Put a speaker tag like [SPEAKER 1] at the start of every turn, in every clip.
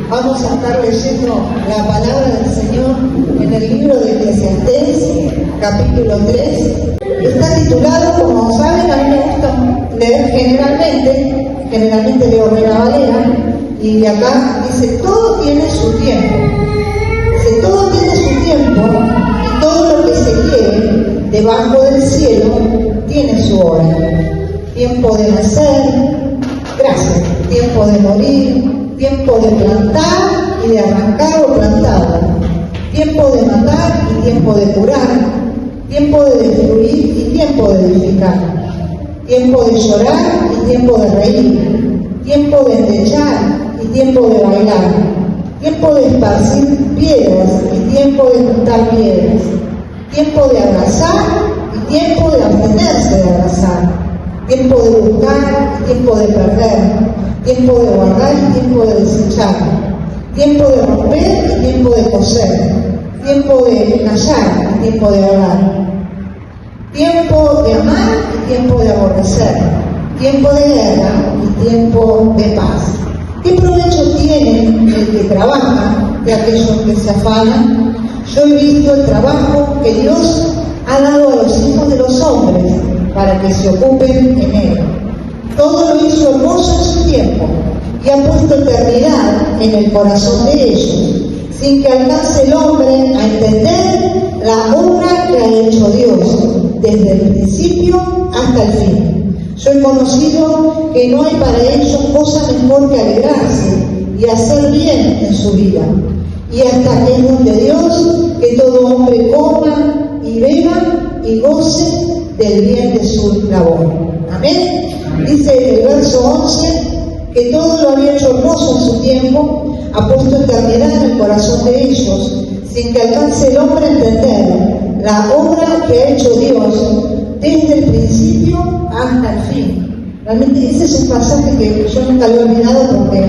[SPEAKER 1] Vamos a estar leyendo la palabra del Señor en el libro de Eclesiastés, capítulo 3. Está titulado, como saben, a mí me gusta leer generalmente leo Reina Valera, y acá dice, todo tiene su tiempo. Dice, todo tiene su tiempo, y todo lo que se quiere debajo del cielo tiene su hora. Tiempo de nacer, gracias, tiempo de morir, tiempo de plantar y de arrancar o plantado, tiempo de matar y tiempo de curar, tiempo de destruir y tiempo de edificar, tiempo de llorar y tiempo de reír, tiempo de endechar y tiempo de bailar, tiempo de esparcir piedras y tiempo de juntar piedras, tiempo de abrazar y tiempo de abstenerse de abrazar, tiempo de buscar y tiempo de perder, tiempo de guardar y tiempo de desechar, tiempo de romper y tiempo de coser, tiempo de callar y tiempo de hablar, tiempo de amar y tiempo de aborrecer, tiempo de guerra y tiempo de paz. ¿Qué provecho tiene el que trabaja de aquellos que se afanan? Yo he visto el trabajo que Dios ha dado a los hijos de los hombres para que se ocupen en él. Todo lo hizo hermoso en su tiempo y ha puesto eternidad en el corazón de ellos, sin que alcance el hombre a entender la obra que ha hecho Dios, desde el principio hasta el fin. Yo he conocido que no hay para ellos cosa mejor que alegrarse y hacer bien en su vida, y hasta que es don de Dios que todo hombre coma y beba y goce del bien de su labor. Amén. Dice el verso 11 que todo lo había hecho hermoso en su tiempo, ha puesto eternidad en el corazón de ellos, sin que alcance el hombre a entender la obra que ha hecho Dios desde el principio hasta el fin. Realmente ese es un pasaje que yo nunca lo he olvidado, porque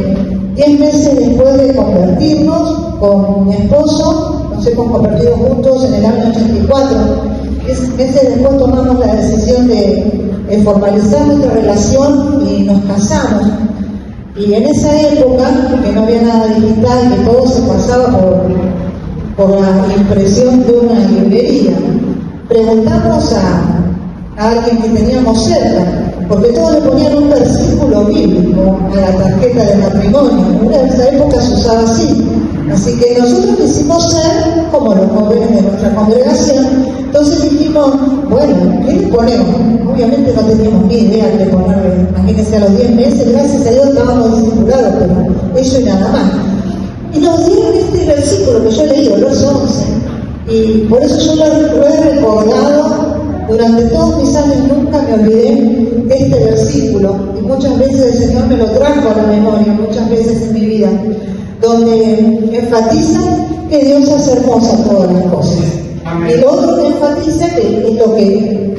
[SPEAKER 1] 10 meses después de convertirnos con mi esposo, nos hemos convertido juntos en el año 84, 10 meses después tomamos la decisión de formalizar nuestra relación y nos casamos. Y en esa época, que no había nada digital, que todo se pasaba por la impresión de una librería, preguntamos a alguien que teníamos cerca, porque todos le ponían un versículo bíblico a la tarjeta de matrimonio. En esa época se usaba así. Así que nosotros quisimos ser como los jóvenes de nuestra congregación. Entonces dijimos, bueno, ¿qué le ponemos? Obviamente no teníamos ni idea de ponerle, imagínense, a los 10 meses, gracias a Dios estábamos discipulados, pero eso y nada más. Y nos dieron este versículo que yo he leído, el verso 11, y por eso yo lo he recordado durante todos mis años, nunca me olvidé de este versículo, y muchas veces el Señor me lo trajo a la memoria, muchas veces en mi vida, donde enfatiza que Dios hace hermosa todas las cosas. Amén. Y lo otro que enfatiza, que es lo que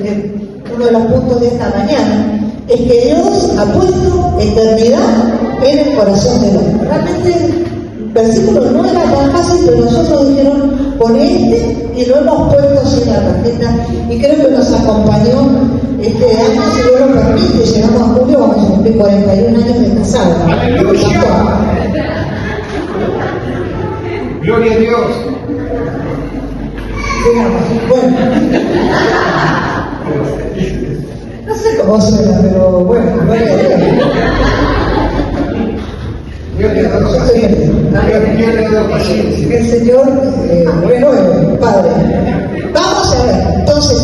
[SPEAKER 1] uno de los puntos de esta mañana, es que Dios ha puesto eternidad en el corazón del hombre. Realmente el versículo no era tan fácil, pero nosotros dijeron, pon este, y lo hemos puesto así en la tarjeta, y creo que nos acompañó este año, si Dios lo permite, llegamos a julio, vamos a cumplir 41 años de casado.
[SPEAKER 2] Gloria a Dios.
[SPEAKER 1] Bueno, no sé cómo suena, pero bueno, gloria a Dios. El Señor renueve, Padre. Vamos a ver, entonces,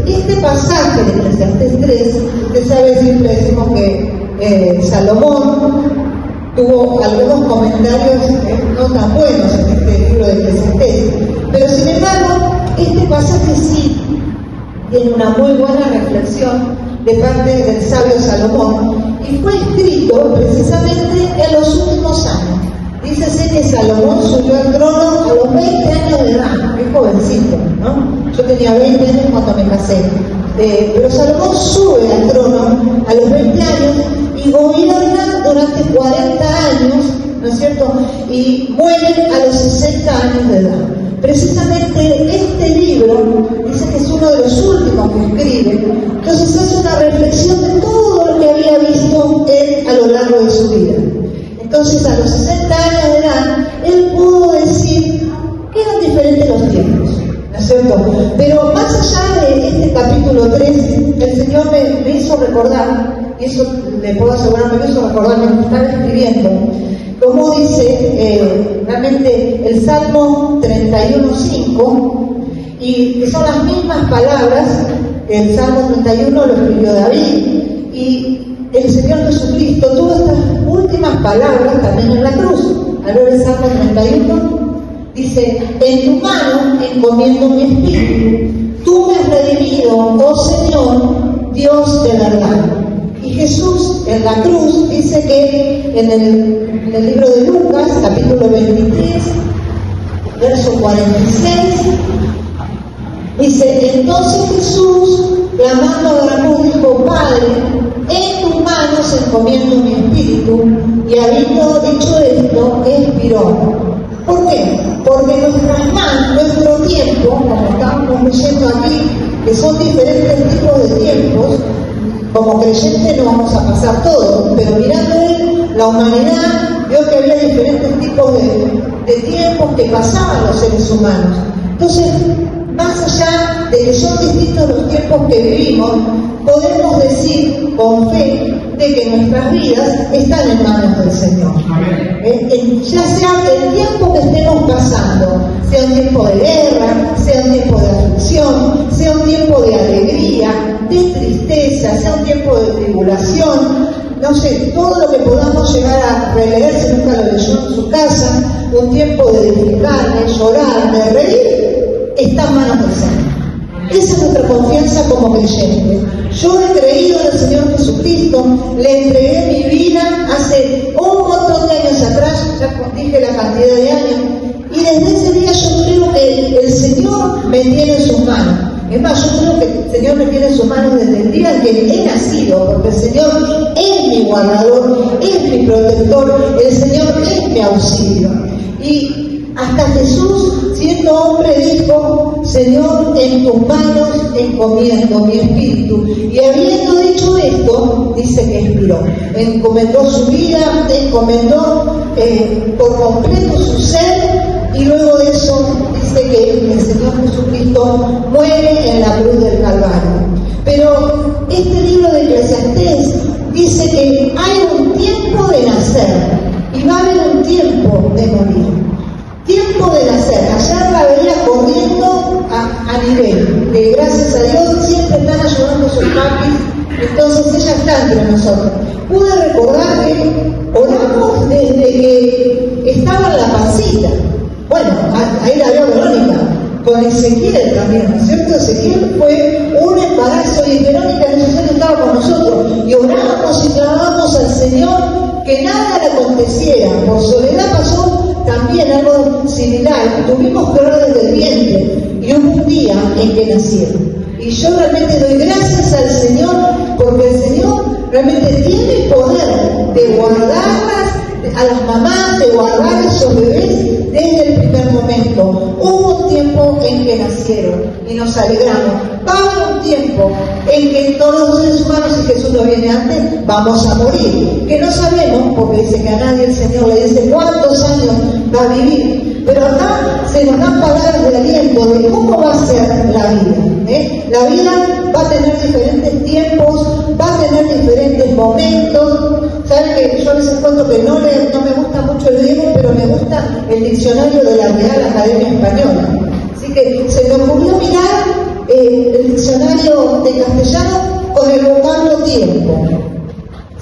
[SPEAKER 1] este pasaje de Eclesiastés 3, usted sabe, siempre decimos que Salomón tuvo algunos comentarios no tan buenos en este libro de Eclesiastés, pero sin embargo, este pasaje sí tiene una muy buena reflexión de parte del sabio Salomón, y fue escrito precisamente en los últimos años. Dícese que Salomón subió al trono a los 20 años de edad, es jovencito, ¿no? Yo tenía 20 años cuando me casé, pero Salomón sube al trono a los 20 años y gobierna durante 40 años, ¿no es cierto? Y muere a los 60 años de edad. Precisamente este libro dice que es uno de los últimos que escribe, entonces hace una reflexión de todo lo que había visto él a lo largo de su vida. Entonces a los 60 años él pudo decir que eran diferentes los tiempos, ¿no es cierto? Pero más allá de este capítulo 3, el Señor me hizo recordar, y eso le puedo asegurar, me hizo recordar que me estaba escribiendo, como dice realmente el Salmo 31:5, y son las mismas palabras. El Salmo 31 lo escribió David, y el Señor Jesucristo tuvo estas últimas palabras también en la cruz. Al ver el Salmo 31, dice: en tu mano encomiendo mi espíritu, tú me has redimido, oh Señor, Dios de verdad. Y Jesús en la cruz dice que en el libro de Lucas, capítulo 23, verso 46, dice: entonces Jesús, clamando a gran voz, dijo: Padre, en tus manos encomiendo mi espíritu. Y habiendo dicho esto, expiró. ¿Por qué? Porque nuestras manos, nuestro tiempo, como estamos leyendo aquí, que son diferentes tipos de tiempos, como creyentes no vamos a pasar todo, pero mirando la humanidad, vio que había diferentes tipos de tiempos que pasaban los seres humanos. Entonces, más allá de que son distintos los tiempos que vivimos, podemos decir con fe de que nuestras vidas están en manos del Señor. Ya sea el tiempo que estemos pasando, sea un tiempo de guerra, sea un tiempo de aflicción, sea un tiempo de alegría, de tristeza, sea un tiempo de tribulación, no sé, todo lo que podamos llegar a releer, si nunca lo leyó en su casa, un tiempo de disfrutar, de llorar, de reír, está en manos del Señor. Esa es nuestra confianza como creyentes. Yo he creído en el Señor Jesucristo, le entregué mi vida hace un montón de años atrás, ya dije la cantidad de años, y desde ese día yo creo que el Señor me tiene en sus manos. Es más, yo creo que el Señor me tiene en sus manos desde el día en que he nacido, porque el Señor es mi guardador, es mi protector, el Señor es mi auxilio. Y hasta Jesús, siendo hombre, dijo: Señor, en tus manos encomiendo mi espíritu. Y habiendo dicho esto, dice que expiró. Encomendó su vida, encomendó por completo su ser, y luego de eso dice que el Señor Jesucristo muere en la cruz del Calvario. Pero este libro de Eclesiastés dice que hay un tiempo de nacer y va a haber un tiempo de morir. Tiempo de nacer. Ayer la veía corriendo a nivel, que gracias a Dios siempre están ayudando a sus papis, entonces ella está entre nosotros. Pude recordar que oramos desde que estaba en la pancita. Bueno, ahí la veo Verónica, con Ezequiel también, ¿no es cierto? Ezequiel fue un embarazo y Verónica en esos años estaba con nosotros y orábamos y clamábamos al Señor que nada le aconteciera. Por Soledad pasó también algo similar, tuvimos que orar desde el vientre y hubo un día en que nacieron. Y yo realmente doy gracias al Señor porque el Señor realmente tiene poder de guardarlas a las mamás, de guardar a esos bebés desde el primer momento. Hubo un tiempo en que nacieron y nos alegramos. Va a haber un tiempo en que todos los seres humanos, si Jesús no viene antes, vamos a morir. Que no sabemos, porque dice que a nadie el Señor le dice cuántos años va a vivir. Pero acá se nos dan palabras de aliento de cómo va a ser la vida. La vida va a tener diferentes tiempos, va a tener diferentes momentos. ¿Saben que yo a veces cuento que no me gusta mucho el griego, pero me gusta el diccionario de la Real Academia Española? Así que se me ocurrió mirar el diccionario de castellano con el vocablo tiempo.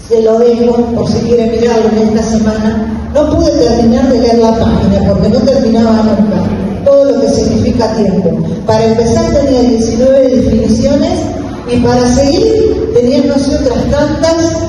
[SPEAKER 1] Se lo dejo por si quieren mirarlo en esta semana. No pude terminar de leer la página porque no terminaba nunca todo lo que significa tiempo. Para empezar tenía 19 definiciones y para seguir tenía no sé otras tantas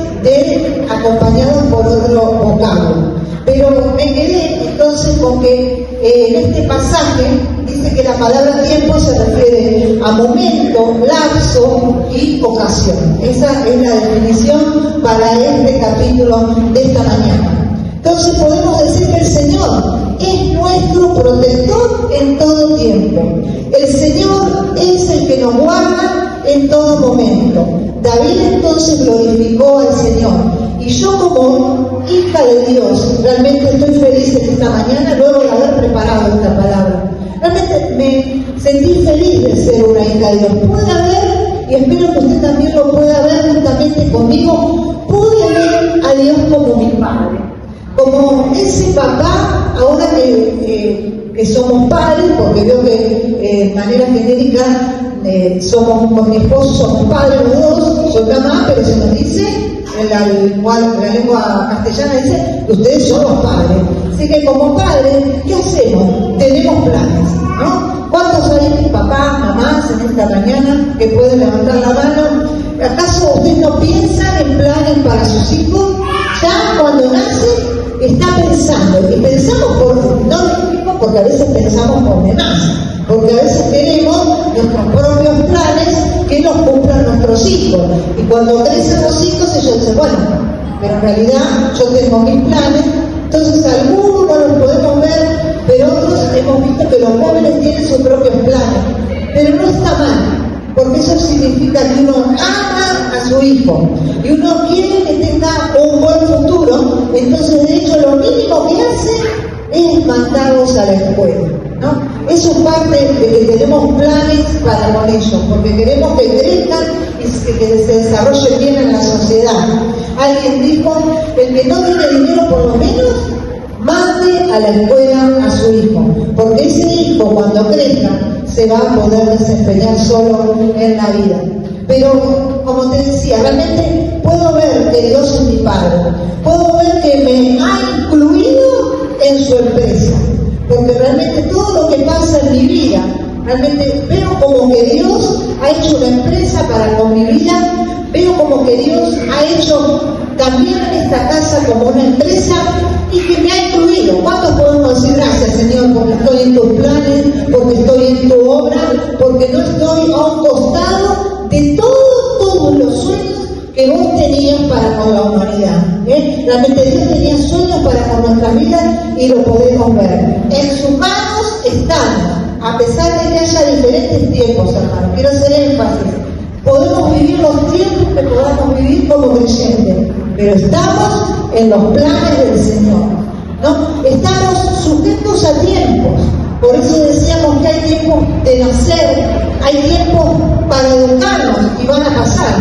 [SPEAKER 1] acompañados por otro vocablo. Pero me quedé entonces con que en este pasaje dice que la palabra tiempo se refiere a momento, lapso y ocasión. Esa es la definición para este capítulo de esta mañana. Entonces podemos decir que el Señor es nuestro protector en todo tiempo. El Señor es el que nos guarda en todo momento. David entonces glorificó al Señor. Y yo como hija de Dios, realmente estoy feliz en esta mañana a Dios. Pueda ver, y espero que usted también lo pueda ver juntamente conmigo, pude ver a Dios como mi Padre, como ese papá, ahora que somos padres, porque veo que de manera genérica somos con mi esposo, somos padres los dos, soy mamá, pero se nos dice, en la lengua castellana dice, ustedes son los padres. Así que como padres, ¿qué hacemos? Tenemos planes, ¿no? ¿Cuántos hay papás, mamás en esta mañana que pueden levantar la mano? ¿Acaso ustedes no piensan en planes para sus hijos? Ya cuando nacen está pensando, y pensamos porque a veces pensamos por demás, porque a veces tenemos nuestros propios planes que los cumplan nuestros hijos, y cuando crecen los hijos ellos dicen, bueno, pero en realidad yo tengo mis planes. Entonces algunos los podemos ver, pero otros hemos visto que los jóvenes tienen sus propios planes, pero no está mal, porque eso significa que uno ama a su hijo y uno quiere que tenga un buen futuro. Entonces de hecho lo mínimo que hace es mandarlos a la escuela, ¿no? Eso es parte de que tenemos planes para con ellos, porque queremos que crezcan y que se desarrollen bien en la sociedad. Alguien dijo, el que no tiene dinero por lo menos mande a la escuela a su hijo, porque ese hijo cuando crezca se va a poder desempeñar solo en la vida. Pero, como te decía, realmente puedo ver que Dios es mi Padre, puedo ver que me ha incluido en su empresa, porque realmente todo lo que pasa en mi vida, realmente veo como que Dios ha hecho una empresa para con mi vida, veo como que Dios ha hecho también en esta casa como una empresa y que me ha incluido. ¿Cuántos podemos decir gracias, Señor, porque estoy en tus planes, porque estoy en tu obra, porque no estoy a un costado de todos los sueños que vos tenías para con la humanidad? Realmente Dios tenía sueños para con nuestra vida y lo podemos ver. En sus manos están, a pesar de que haya diferentes tiempos, hermanos. Quiero hacer énfasis. Podemos vivir los tiempos que podamos vivir como creyentes, pero estamos en los planes del Señor, ¿no? Estamos sujetos a tiempos. Por eso decíamos que hay tiempos de nacer, hay tiempos para educarnos y van a pasar.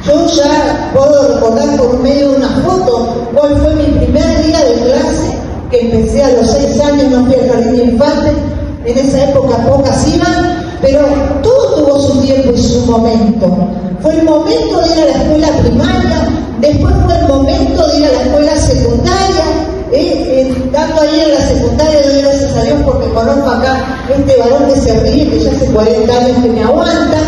[SPEAKER 1] Yo ya puedo recordar por medio de una foto cuál fue mi primer día de clase, que empecé a los 6 años, no fui al jardín de infantes, en esa época pocas iban, pero todo tuvo su tiempo y su momento. Fue el momento de ir a la escuela primaria, después fue el momento de ir a la escuela secundaria, dando ahí en la secundaria, doy gracias a Dios porque conozco acá este varón que se ríe, que ya hace 40 años que me aguanta.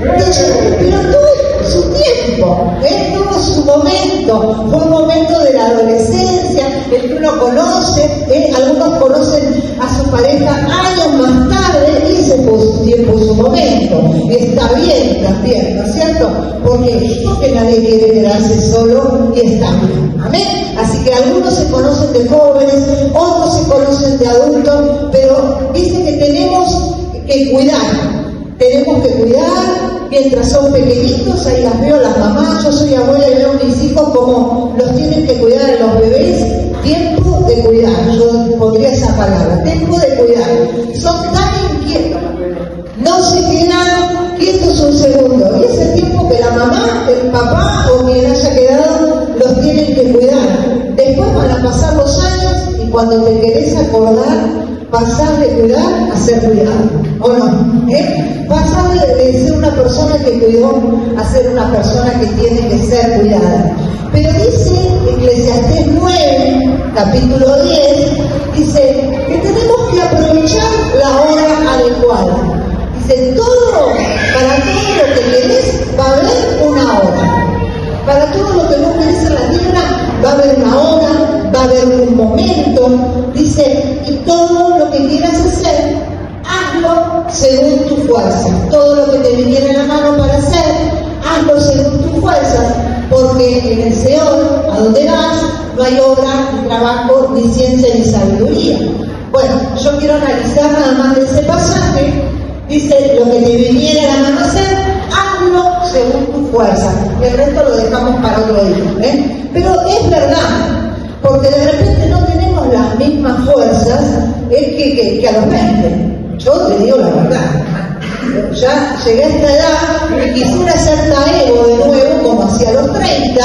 [SPEAKER 1] Entonces, pero todo su tiempo, tuvo su momento. Fue un momento de la adolescencia, el que uno conoce, algunos conocen a su pareja años más tarde, y ese fue su tiempo y su momento. Está bien también, ¿no es cierto? Porque nadie quiere quedarse solo y está bien. Amén. Así que algunos se conocen de jóvenes, otros se conocen de adultos, pero dice que tenemos que cuidar. Tenemos que cuidar mientras son pequeñitos, ahí las veo las mamás, yo soy abuela y veo a mis hijos como los tienen que cuidar a los bebés. Tiempo de cuidar, yo pondría esa palabra, tiempo de cuidar. Son tan inquietos, no se quedan quietos un segundo, y ese tiempo que la mamá, el papá o quien haya quedado los tienen que cuidar. Después van a pasar los años y cuando te querés acordar, pasar de cuidar a ser cuidado, ¿o no? Pasar de ser una persona que cuidó a ser una persona que tiene que ser cuidada. Pero dice Eclesiastés 9, capítulo 10, dice que tenemos que aprovechar la hora adecuada. Dice, para todo lo que querés va a haber una hora. Para todo lo que vos querés en la tierra va a haber una hora, va a haber un momento. Dice, y todo lo que quieras hacer, hazlo según tu fuerza. Todo lo que te viniera en la mano para hacer, hazlo según tu fuerza, porque en el Seol, a donde vas, no hay obra, ni trabajo, ni ciencia, ni sabiduría. Bueno, yo quiero analizar nada más de ese pasaje. Dice, lo que te viniera en la mano a hacer, hazlo según tu fuerza. El resto lo dejamos para otro día. Pero es verdad, porque de repente no tenemos las mismas fuerzas que a los 20. Yo te digo la verdad. ya llegué a esta edad y quisiera ser taego de nuevo como hacia los 30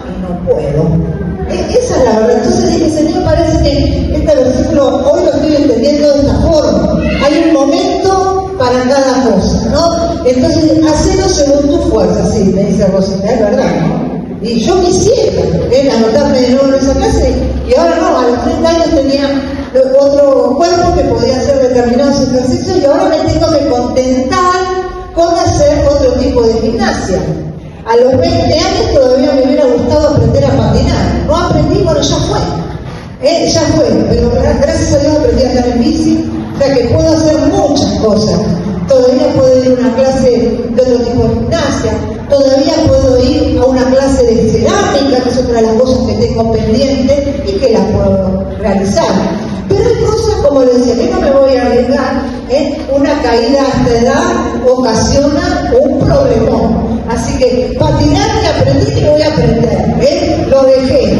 [SPEAKER 1] y no puedo. Esa es la verdad. Entonces dije, Señor, parece que este versículo hoy lo estoy entendiendo de esta forma. Hay un momento para cada cosa, ¿no? Entonces, hacelo según tu fuerza, sí, me dice Rosita, es verdad, ¿no? Y yo quisiera anotarme de nuevo en esa clase, y ahora no, a los 30 años tenía otro cuerpo que podía hacer determinados ejercicios, y ahora me tengo que contentar con hacer otro tipo de gimnasia. A los 20 años todavía me hubiera gustado aprender a patinar. No aprendí, bueno, ya fue, pero gracias a Dios aprendí a andar en bici, o sea que puedo hacer muchas cosas. Todavía puedo ir a una clase de otro tipo de gimnasia, todavía puedo ir a una clase de cerámica, que es otra de las cosas que tengo pendiente y que las puedo realizar. Pero hay cosas, como les decía, que no me voy a arriesgar, una caída a esta edad ocasiona un problemón. Así que patinar que aprendí y voy a aprender, lo dejé.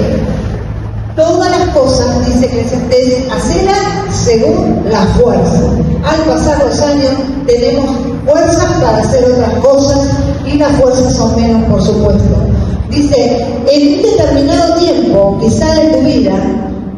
[SPEAKER 1] Todas las cosas, dice Eclesiastés, hacerlas según la fuerza. Al pasar los años tenemos fuerzas para hacer otras cosas y las fuerzas son menos, por supuesto. Dice, en un determinado tiempo, quizá de tu vida,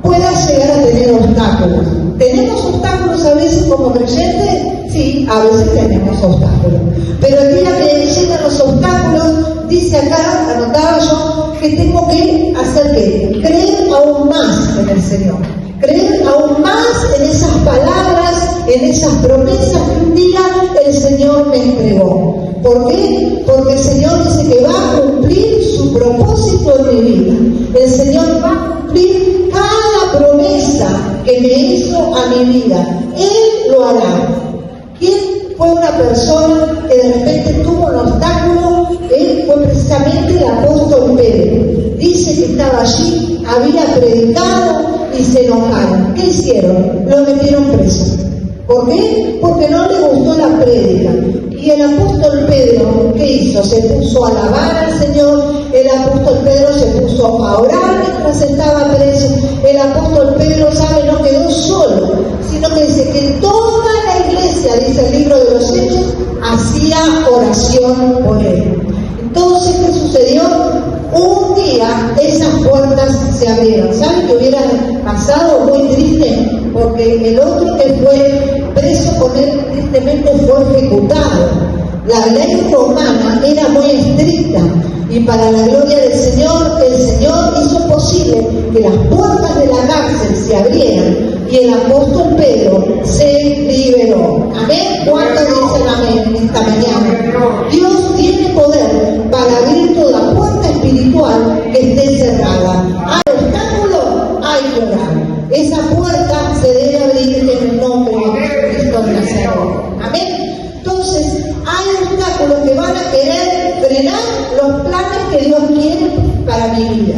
[SPEAKER 1] puedas llegar a tener obstáculos. ¿Tenemos obstáculos a veces como creyentes? Sí, a veces tenemos obstáculos. Pero el día que llegan los obstáculos, dice acá, anotaba yo, que tengo que hacer ¿qué? Creer aún más en el Señor. Creer aún más en esas palabras, en esas promesas que un día el Señor me entregó. ¿Por qué? Porque el Señor dice que va a cumplir su propósito en mi vida. El Señor va a cumplir cada promesa que me hizo a mi vida. Él lo hará. ¿Quién fue una persona que de repente tuvo un obstáculo? Él fue precisamente el apóstol Pedro. Dice que estaba allí, había predicado y se enojaron. ¿Qué hicieron? Lo metieron preso. ¿Por qué? Porque no le gustó la prédica. Y el apóstol Pedro, ¿qué hizo? Se puso a alabar al Señor. El apóstol Pedro se puso a orar mientras estaba preso. El apóstol Pedro, ¿sabe? No quedó solo, sino que dice que toda la iglesia, dice el libro de los Hechos, hacía oración por él. Entonces, ¿qué sucedió? Un día esas puertas se abrieron. ¿Saben que hubiera pasado? Muy triste, porque el otro que fue preso con él tristemente fue ejecutado. La ley romana era muy estricta y para la gloria del Señor, el Señor hizo posible que las puertas de la cárcel se abrieran y el apóstol Pedro se liberó. ¿Amén? ¿Cuántos dicen amén esta mañana? Dios tiene poder para abrir toda puerta espiritual que esté cerrada. ¿Hay obstáculo? Hay que orar. Esa puerta se debe abrir en el nombre de Cristo de Nazaret. Amén. Entonces, hay obstáculos que van a querer frenar los planes que Dios quiere para mi vida.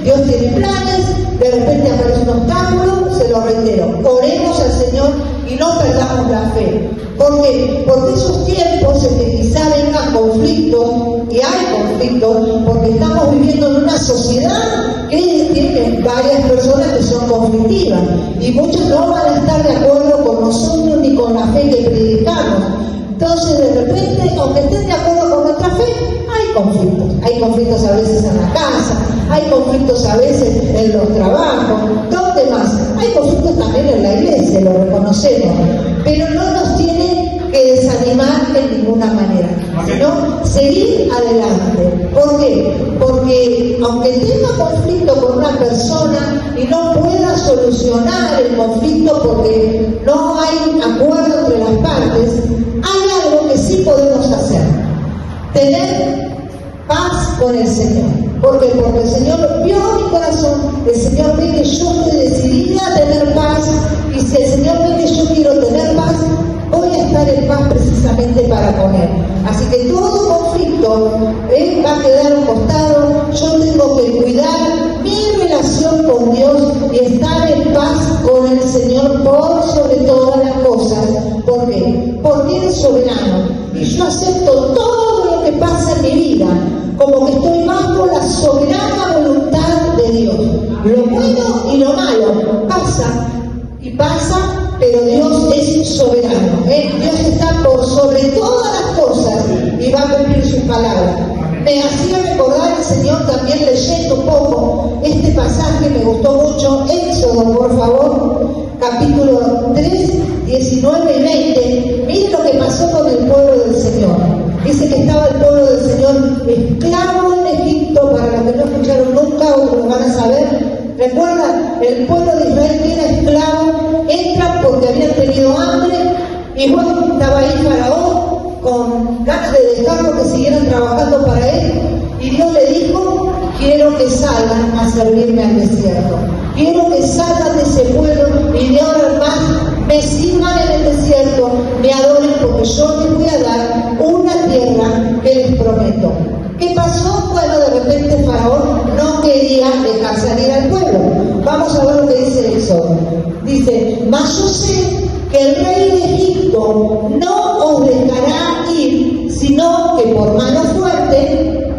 [SPEAKER 1] Dios tiene planes, de repente aparece un obstáculo, se lo reitero. Oremos al Señor y no perdamos la fe. ¿Por qué? Porque esos tiempos en que quizá vengan conflictos, y hay conflictos, porque estamos viviendo en una sociedad que tiene varias personas que son conflictivas, y muchos no van a estar de acuerdo con nosotros ni con la fe que predicamos. Entonces, de repente, aunque estén de acuerdo con nuestra fe, hay conflictos. Hay conflictos a veces en la casa, hay conflictos a veces en los trabajos. ¿Dónde más? Hay conflictos también en la iglesia, lo reconocemos. Pero no nos tiene que desanimar en ninguna manera, sino seguir adelante. ¿Por qué? Porque aunque tenga conflicto con una persona y no pueda solucionar el conflicto porque no hay acuerdo entre las partes, hay algo que sí podemos hacer: tener paz con el Señor. ¿Por qué? Porque el Señor vio mi corazón, el Señor ve que yo estoy decidida a tener paz, y si el Señor ve que yo quiero tener paz, voy a estar en paz precisamente para con Él. Así que todo conflicto va a quedar a un costado. Yo tengo que cuidar mi relación con Dios y estar en paz con el Señor por sobre todas las cosas. ¿Por qué? Porque Él es soberano y yo acepto todo lo que pasa en mi vida como que estoy bajo la soberana voluntad de Dios. Lo bueno y lo malo pasa, y pasa pero Dios es soberano. Dios está por sobre todas las cosas y va a cumplir su palabra. Me hacía recordar el Señor también leyendo un poco este pasaje, me gustó mucho, Éxodo, por favor, capítulo 3, 19 y 20. Miren lo que pasó con el pueblo del Señor. Dice que estaba el pueblo del Señor esclavo en Egipto, para los que no escucharon nunca o lo van a saber. Recuerda, el pueblo de Israel que era esclavo, entran porque habían tenido hambre, y bueno, estaba ahí Faraón con ganas de dejarlo que siguieran trabajando para él, y Dios le dijo: quiero que salgan a servirme al desierto, quiero que salgan de ese pueblo y de ahora en más me sirvan en el desierto, me adoren, porque yo les voy a dar una tierra que les prometo. ¿Qué pasó? Bueno, de repente Faraón no quería dejar salir al pueblo. Vamos a ver lo que dice el Éxodo. Dice: mas yo sé que el rey de Egipto no os dejará ir, sino que por mano fuerte,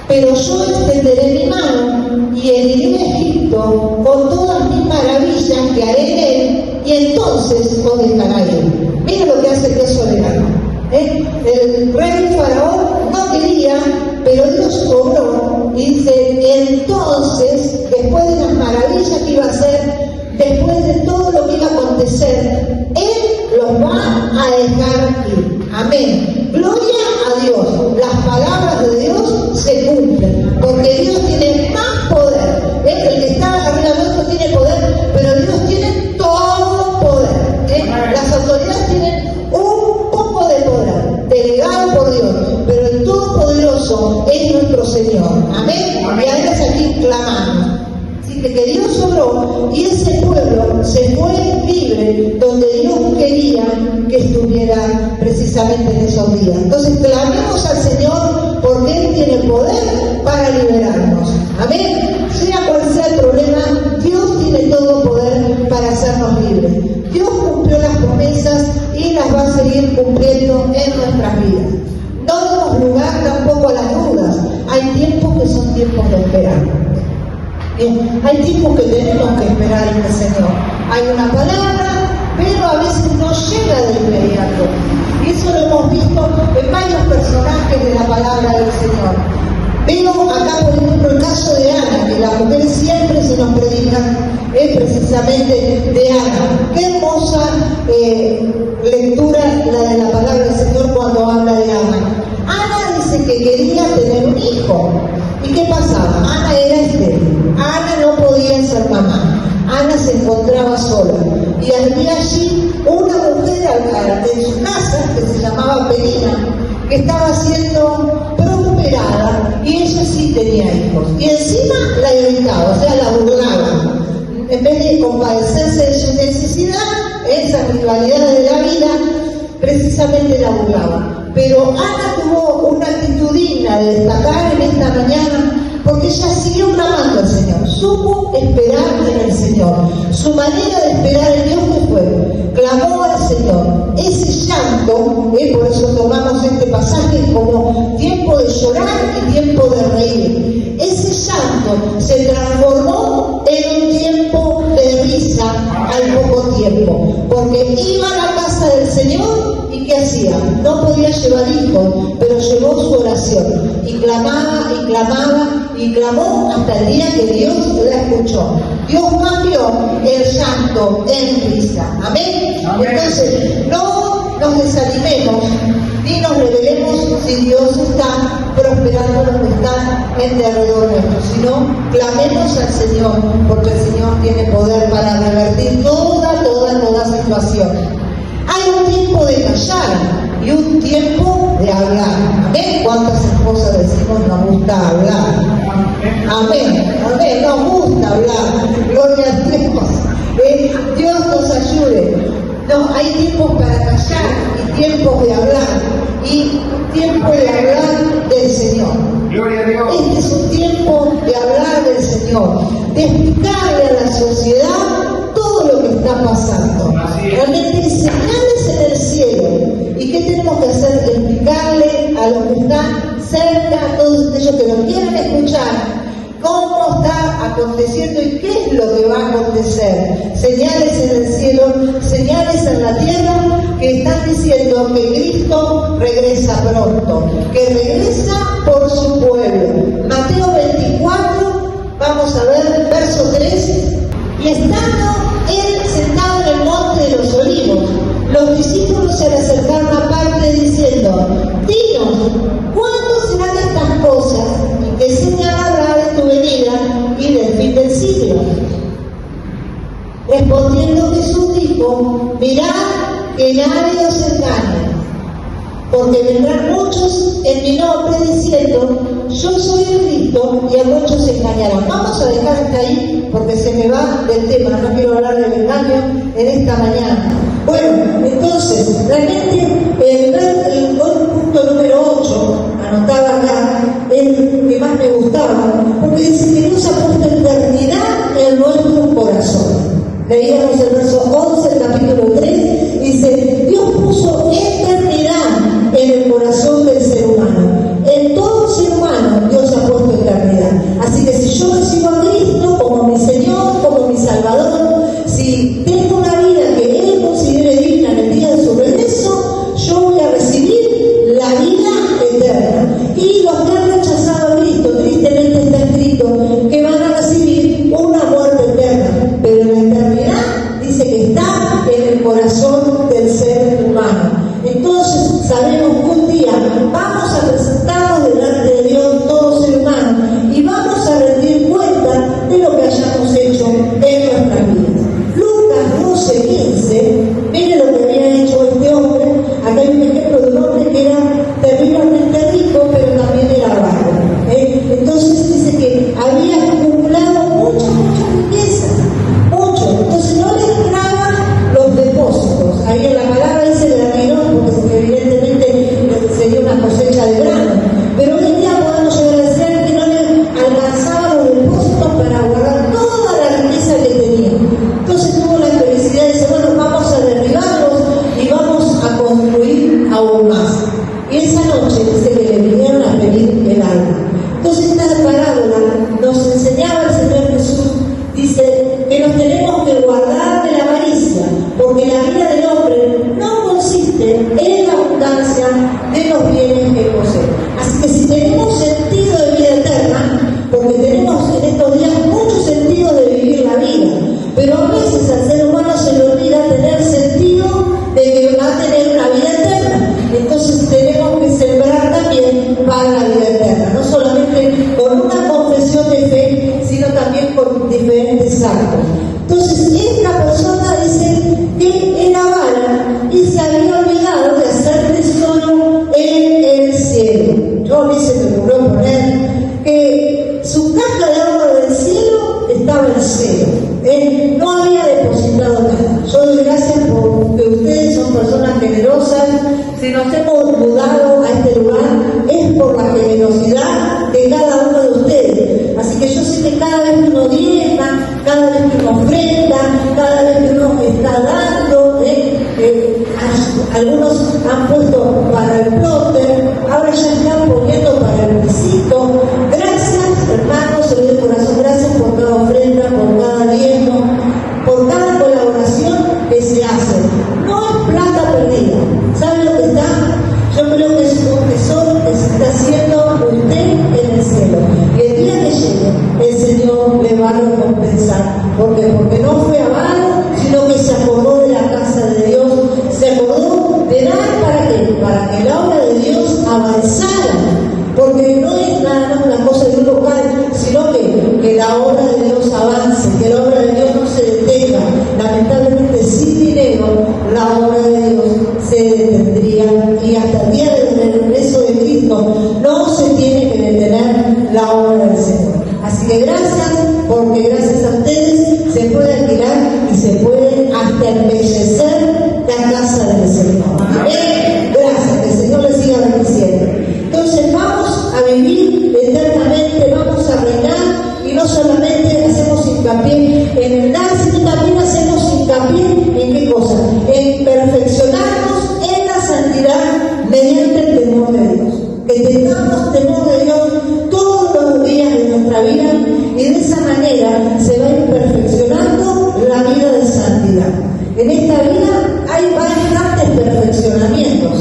[SPEAKER 1] pero yo extenderé mi mano y heriré a Egipto con todas mis maravillas que haré en él, y entonces os dejará ir. Miren lo que hace el Dios soberano. El rey Faraón no quería, pero Dios obró, y dice: entonces, después de las maravillas que iba a hacer, después de todo lo que iba a acontecer, Él los va a dejar ir. Amén. Gloria a Dios. Las palabras de Dios se cumplen, porque Dios tiene más poder. El que está arriba nuestro tiene poder, pero Dios tiene todo poder. Las autoridades tienen un poco de poder, delegado por Dios, pero el Todopoderoso es nuestro Señor. Amén. Y ahora es aquí clamando. Que Dios obró y ese pueblo se fue libre donde Dios quería que estuviera precisamente en esos días. Entonces clamemos al Señor, porque Él tiene poder para liberarnos. Amén. Sea cual sea el problema, Dios tiene todo poder para hacernos libres. Dios cumplió las promesas y las va a seguir cumpliendo en nuestras vidas. No demos lugar tampoco a las dudas. Hay tiempos que son tiempos de esperar. Bien, hay tiempos que tenemos que esperar en el Señor. Hay una palabra, pero a veces no llega de inmediato. Y eso lo hemos visto en varios personajes de la palabra del Señor. Veo acá, por ejemplo, el caso de Ana, que las mujeres siempre se nos predican, es precisamente de Ana. Qué hermosa lectura la de la palabra del Señor cuando habla de Ana. Ana dice que quería tener un hijo. ¿Y qué pasaba? Ana era estéril. Ana no podía ser mamá. Ana se encontraba sola. Y había allí una mujer en su casa que se llamaba Penina, que estaba siendo prosperada, y ella sí tenía hijos. Y encima la irritaba, o sea, la burlaba. En vez de compadecerse de su necesidad, esas rivalidades de la vida, precisamente la burlaba. Pero Ana tuvo una actitud digna de destacar en esta mañana, porque ella siguió clamando al Señor, supo esperar en el Señor. Su manera de esperar en Dios, ¿qué fue? Clamó al Señor. Ese llanto, por eso tomamos este pasaje como tiempo de llorar y tiempo de reír. Ese llanto se transformó en un tiempo de risa al poco tiempo, porque iba a la casa del Señor. ¿Y qué hacía? No podía llevar hijos, pero llevó su oración y clamaba y clamaba y clamó hasta el día que Dios la escuchó. Dios cambió el llanto en risa. Amén. Entonces, no nos desanimemos ni nos rebelemos si Dios está prosperando los que están en derredor nuestro, sino clamemos al Señor, porque el Señor tiene poder para revertir toda situación. Hay un tiempo de callar y un tiempo de hablar. Amén. ¿Cuántas esposas decimos nos gusta hablar? Amén. Amén. Nos gusta hablar. Gloria a Dios. Dios nos ayude. No, hay tiempos para callar y tiempos de hablar. Y tiempo de hablar del Señor.
[SPEAKER 2] Gloria a Dios.
[SPEAKER 1] Este es un tiempo de hablar del Señor, de explicarle a la sociedad todo lo que está pasando. Realmente hay señales en el cielo. ¿Y qué tenemos que hacer? Explicarle a los que están cerca, a todos ellos que nos quieran escuchar, cómo está aconteciendo y qué es lo que va a acontecer. Señales en el cielo, pero que Cristo regresa pronto, que regresa por su pueblo. Mateo 24, vamos a ver, verso 3. Y estando él sentado en el monte de los olivos, los discípulos se le acercaron aparte diciendo: dinos, ¿cuándo serán estas cosas? ¿Y qué señal habrá de tu venida y del fin del siglo? Respondiendo Jesús dijo: mirad que nadie os engañe, porque vendrán muchos en mi nombre diciendo: yo soy el Cristo, y a muchos se engañarán. Vamos a dejar hasta ahí porque se me va del tema, no quiero hablar del engaño en esta mañana. Bueno, entonces, realmente el punto número 8, anotaba acá, es el que más me gustaba, porque dice que Dios ha puesto eternidad en nuestro corazón. Leíamos el verso 11, el capítulo 3, dice: Dios puso eternidad en el corazón del ser humano. En todo ser humano Dios ha puesto eternidad. Así que si yo recibo a Cristo como mi Señor, como mi Salvador, si tengo una vida que Él considere digna en el día de su regreso, yo voy a recibir la vida eterna. Y los que han rechazado a Cristo, tristemente está escrito que van a recibir una muerte eterna, pero la eternidad dice que está en el corazón del ser humano. Entonces sabemos que un día vamos a presentarnos delante de Dios, todo ser humano, y vamos a rendir cuenta de lo que hayamos hecho en nuestras vidas. Lucas 12:15, mire lo que había hecho este hombre. Acá hay un ejemplo de un hombre que era terriblemente rico, pero también era avaro. Entonces dice que había acumulado mucha riqueza, mucho. Entonces no le entraban los depósitos. Ahí en la palabra dice granero, porque evidentemente sería una cosecha de grano. Pero hoy en día podemos llegar a decir que no le alcanzaban los depósitos para guardar toda la riqueza que tenía. Entonces tuvo la felicidad de decir: bueno, vamos a derribarlos y vamos a construir aún más. Y esa noche dice que le vinieron a pedir el alma. Entonces esta parábola nos enseñaba el Señor Jesús, dice que nos tenemos que guardar de la avaricia, porque la vida del hombre no consiste en la abundancia de los bienes que posee. Así que si tenemos sentido de vida eterna, porque tenemos en estos días mucho sentido de vivir la vida, pero a veces al ser humano se le olvida tener sentido de que va a tener una vida eterna. Entonces tenemos que sembrar también para la vida eterna, no solamente con una confesión de fe, sino también con diferentes actos. Entonces esta persona dice que era avara y se había olvidado de hacer tesoro en el cielo. Yo me se me ocurrió poner que su caja de oro del cielo estaba en cero. No había depositado nada. Yo doy gracias porque ustedes son personas generosas. Si nos hemos mudado a este lugar es por la generosidad de cada uno de ustedes. Así que yo sé que cada vez que uno diezma, cada vez que uno ofrenda, cada vez que uno está dando, algunos han puesto para el plotter, ahora ya están poniendo para el pisito. Gracias, hermanos, se lo doy de corazón, gracias por cada ofrenda, por cada diezmo, por cada colaboración que se hace. No es plata perdida. ¿Sabe lo que está? Yo creo que es un tesoro que se está haciendo usted en el cielo. Y el día que llegue, el Señor le va a recompensar. Porque no fue avaro, sino que se acordó de la casa de Dios, se acordó de dar para qué, para que la obra de Dios avanzara. Porque no es nada más una cosa de un local, sino que la obra de Dios avance, que la obra de Dios no se detenga. Lamentablemente, sin dinero, la obra de Dios se detendría, y hasta el día del regreso de Cristo no se tiene que detener la obra del Señor. Así que gracias, porque gracias a ustedes se puede alquilar y se puede hasta embellecer la casa del Señor. Amén. Gracias, que el Señor les siga bendiciendo. Entonces vamos a vivir eternamente, vamos a reinar, y no solamente hacemos hincapié en el dar, sino también hacemos hincapié en qué cosa, en perfeccionarnos en la santidad mediante el temor de Dios. Que tengamos temor de Dios todos los días de nuestra vida, y de esa manera se va a ir perfeccionando la vida de santidad. En esta vida hay bastantes perfeccionamientos.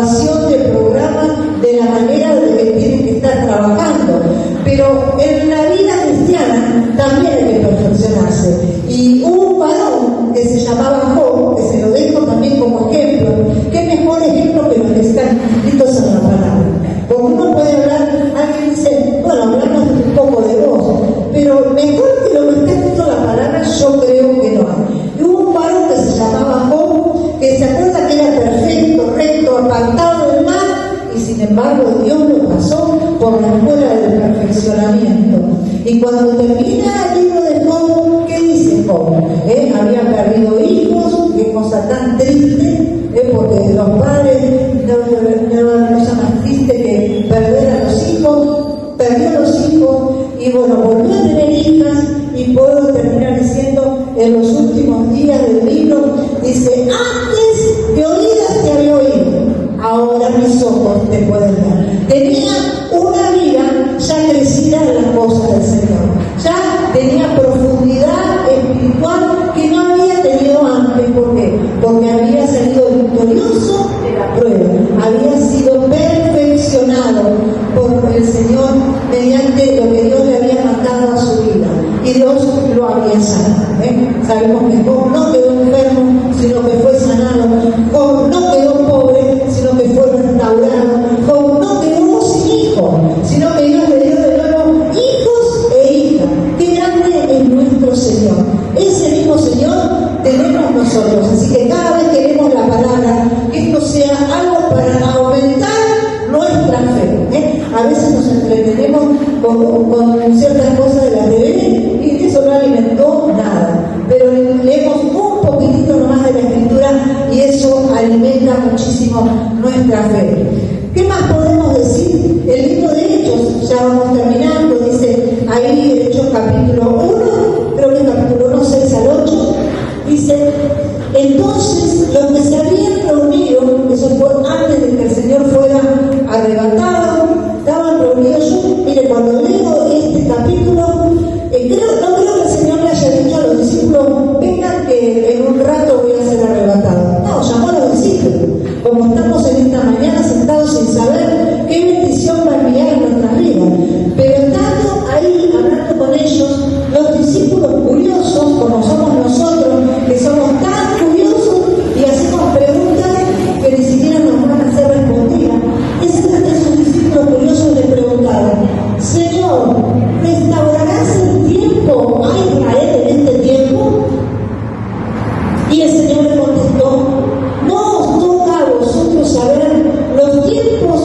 [SPEAKER 1] aprobación de programas de la manera de que tienen que estar trabajando. Pero en la vida cristiana también hay que perfeccionarse. Y hubo un varón que se llamaba Job, que se lo dejo también como ejemplo. ¿Qué mejor ejemplo que los que están escritos en la palabra? Porque uno puede hablar, alguien dice, bueno, hablamos un poco de vos, pero mejor que lo que está escrito en la palabra, yo creo que no hay. Y hubo un varón que se llamaba Job, que se acuerda que era perfecto, recto, apartado del mal, y sin embargo Dios lo pasó por la escuela del perfeccionamiento. Y cuando termina el libro de Job, ¿qué dice Job? Había perdido hijos, qué cosa tan triste, porque los padres no hay cosa más triste que perder a los hijos. Perdió los hijos y bueno, volvió a tener hijas, y puedo terminar diciendo en los últimos días del libro, dice, antes de oídas te había oído, ahora mis ojos te pueden ver. Tenía una vida ya crecida en las cosas del Señor, ya tenía profundidad espiritual que no había tenido antes. ¿Por qué? Porque había salido victorioso de la prueba, había sido perfeccionado por el Señor mediante lo que Dios le había mandado a su vida, y Dios lo había sanado. Sabemos que Job no quedó enfermo, sino que fue sanado. Job no quedó pobre, sino que fue restaurado. Job no quedó sin hijos, sino que Dios le dio de nuevo hijos e hijas. Qué grande es nuestro Señor. Ese mismo Señor tenemos nosotros. Así que cada vez que leemos la palabra, que esto sea algo para aumentar nuestra fe. A veces nos entretenemos con ciertas cosas de la TV y eso no alimentó nada. Pero leemos un poquitito nomás de la Escritura y eso alimenta muchísimo nuestra fe. ¿Qué más podemos decir? El libro de Hechos, ya vamos terminando, dice ahí Hechos capítulo 1, creo que capítulo 1, 6 al 8, dice, entonces los que se habían reunido, eso fue antes de que el Señor fuera arrebatado, estaban reunidos. Yo, mire, cuando leo este capítulo, no creo que el Señor le haya dicho a los discípulos, vengan que en un rato voy a ser arrebatado. No, llamó a los discípulos, como estamos en esta mañana sentados sin saber qué bendición va a enviar en nuestras vidas. Pero estando ahí hablando con ellos, los discípulos curiosos, como somos nosotros, que somos tan curiosos y hacemos preguntas que ni siquiera nos van a hacer respondidas, esos discípulos curiosos le preguntaron, Señor, ¿restaurarás el tiempo a Israel en este tiempo? Y el Señor le contestó, no os toca a vosotros saber los tiempos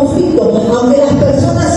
[SPEAKER 1] conflicto, aunque las personas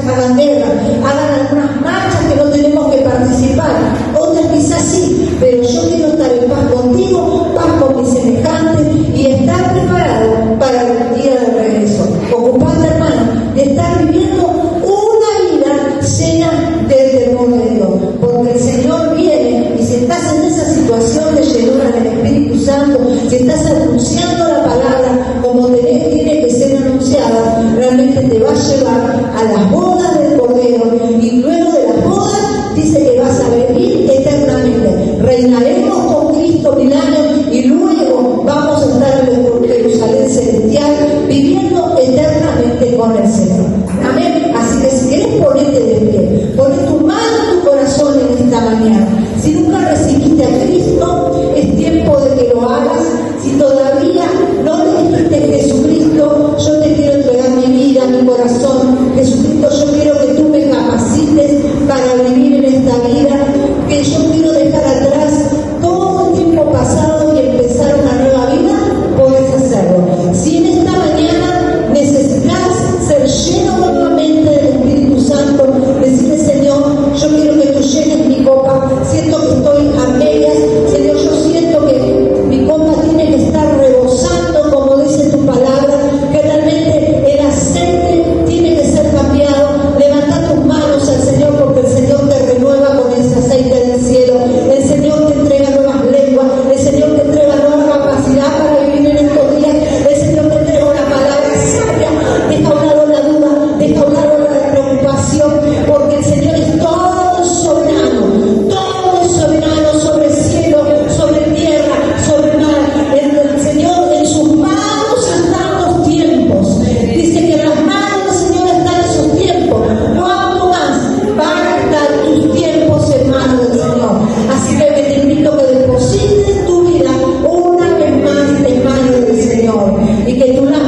[SPEAKER 1] hagan guerra, hagan algunas marchas que no tenemos que participar, otras quizás sí, pero yo quiero estar en paz contigo, paz con mis semejantes y estar preparado para el día de regreso. Ocupante, hermano, de estar viviendo una vida llena del temor de Dios, porque el Señor viene y si estás en esa situación de llenura del Espíritu Santo, si estás anunciando la palabra como tiene que ser anunciada, realmente te va a llevar a las bodas del Cordero y luego de las bodas dice que vas a vivir eternamente. Reinaremos con Cristo 1000 años y luego vamos a estar en Jerusalén celestial viviendo eternamente con el Señor. Amén. Así que si querés ponete de pie, poné tu mano en tu corazón en esta mañana. Si nunca recibiste a Cristo, es tiempo de que lo hagas. Si todavía no te dijiste Jesucristo, yo te quiero entregar mi vida, mi corazón. Jesucristo, yo quiero que tú me capacites para vivir en esta vida, que yo quiero dejar atrás todo el tiempo pasado y empezar una nueva vida, puedes hacerlo. Si en esta mañana necesitas ser lleno nuevamente del Espíritu Santo, decirle, Señor, yo quiero que tú llenes mi copa, siento que estoy a medias, Señor, yo siento que mi copa tiene que estar rebosando, como dice tu palabra, que realmente el aceite tiene que ser cambiado. Levanta tus manos al Señor, porque el Señor te renueva con ese aceite del cielo. El Señor te entrega nuevas lenguas, el Señor te entrega nueva capacidad para vivir en estos días, el Señor te entrega una palabra sabia. Deja a un lado la duda, deja a un lado la preocupación, porque el Señor es todo soberano sobre el cielo, sobre tierra, sobre el mar. El Señor, en sus manos están los tiempos. Dice que en las manos del Señor están esos tiempos. ¿Cuánto más van a estar tus tiempos en manos del Señor? Así que te invito a que deposites tu vida una vez más en manos del Señor y que tú la